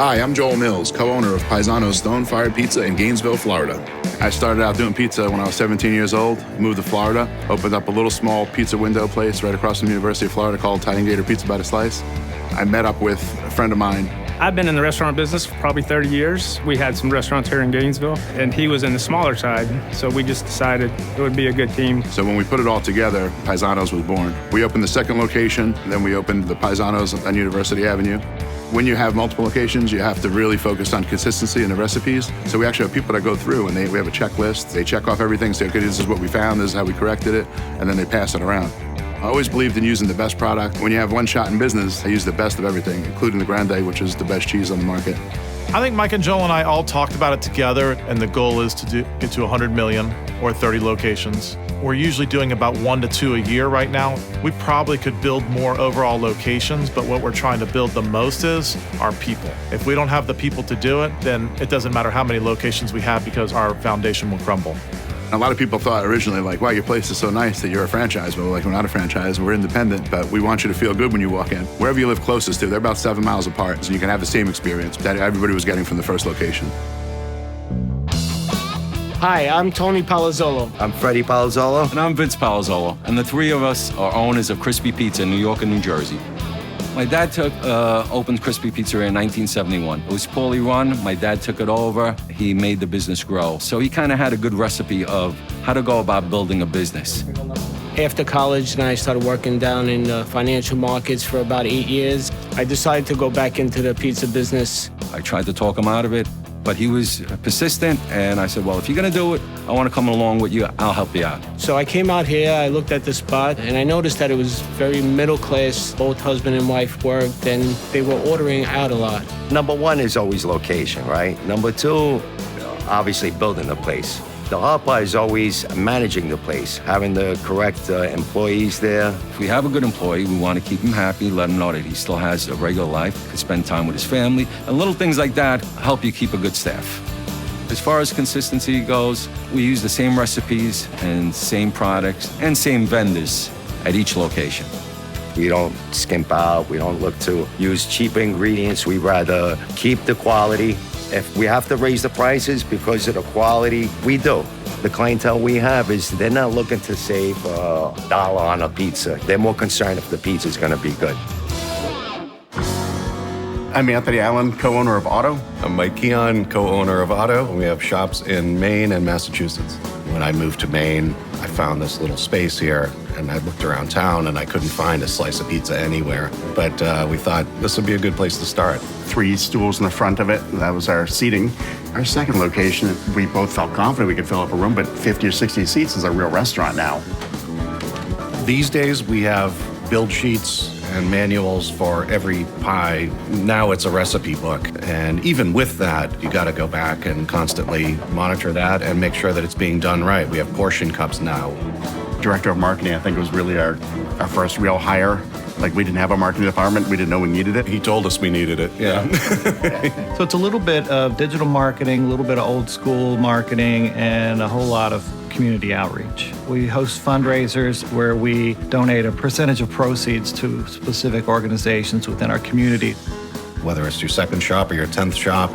Hi, I'm Joel Mills, co-owner of Paisano's Stone-Fired Pizza in Gainesville, Florida. I started out doing pizza when I was 17 years old, moved to Florida, opened up a little small pizza window place right across from the University of Florida called Italian Gator Pizza by the Slice. I met up with a friend of mine. I've been in the restaurant business for probably 30 years. We had some restaurants here in Gainesville, and he was in the smaller side, so we just decided it would be a good team. So when we put it all together, Paisano's was born. We opened the second location, then we opened the Paisano's on University Avenue. When you have multiple locations, you have to really focus on consistency in the recipes. So we actually have people that go through and we have a checklist. They check off everything, say, okay, this is what we found, this is how we corrected it, and then they pass it around. I always believed in using the best product. When you have one shot in business, I use the best of everything, including the Grande, which is the best cheese on the market. I think Mike and Joel and I all talked about it together, and the goal is to get to 100 million or 30 locations. We're usually doing about 1 to 2 a year right now. We probably could build more overall locations, but what we're trying to build the most is our people. If we don't have the people to do it, then it doesn't matter how many locations we have because our foundation will crumble. A lot of people thought originally, like, wow, your place is so nice that you're a franchise. But we're like, we're not a franchise, we're independent, but we want you to feel good when you walk in. Wherever you live closest to, they're about 7 miles apart, so you can have the same experience that everybody was getting from the first location. Hi, I'm Tony Palazzolo. I'm Freddy Palazzolo. And I'm Vince Palazzolo. And the three of us are owners of Krispy Pizza in New York and New Jersey. My dad opened Krispy Pizzeria in 1971. It was poorly run. My dad took it over. He made the business grow. So he kind of had a good recipe of how to go about building a business. After college, then I started working down in the financial markets for about 8 years. I decided to go back into the pizza business. I tried to talk him out of it, but he was persistent. And I said, well, if you're going to do it, I want to come along with you. I'll help you out. So I came out here, I looked at the spot, and I noticed that it was very middle class. Both husband and wife worked, and they were ordering out a lot. Number one is always location, right? Number two, obviously building the place. The hard part is always managing the place, having the correct employees there. If we have a good employee, we want to keep him happy, let him know that he still has a regular life, can spend time with his family, and little things like that help you keep a good staff. As far as consistency goes, we use the same recipes and same products and same vendors at each location. We don't skimp out. We don't look to use cheap ingredients. We rather keep the quality. If we have to raise the prices because of the quality, we do. The clientele we have they're not looking to save $1 on a pizza. They're more concerned if the pizza is going to be good. I'm Anthony Allen, co-owner of Otto. I'm Mike Keon, co-owner of Otto. We have shops in Maine and Massachusetts. When I moved to Maine, I found this little space here, and I looked around town, and I couldn't find a slice of pizza anywhere. But we thought this would be a good place to start. 3 stools in the front of it, that was our seating. Our second location, we both felt confident we could fill up a room, but 50 or 60 seats is a real restaurant now. These days, we have build sheets and manuals for every pie. Now it's a recipe book. And even with that, you got to go back and constantly monitor that and make sure that it's being done right. We have portion cups now. Director of marketing, I think, was really our first real hire. Like, we didn't have a marketing department. We didn't know we needed it. He told us we needed it, yeah. So it's a little bit of digital marketing, a little bit of old school marketing, and a whole lot of community outreach. We host fundraisers where we donate a percentage of proceeds to specific organizations within our community. Whether it's your second shop or your 10th shop,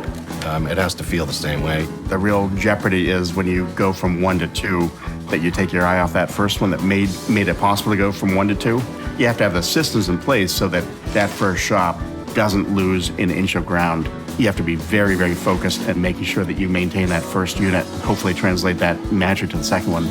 it has to feel the same way. The real jeopardy is when you go from 1 to 2, that you take your eye off that first one that made it possible to go from 1 to 2. You have to have the systems in place so that that first shop doesn't lose an inch of ground. You have to be very, very focused at making sure that you maintain that first unit, hopefully translate that magic to the second one.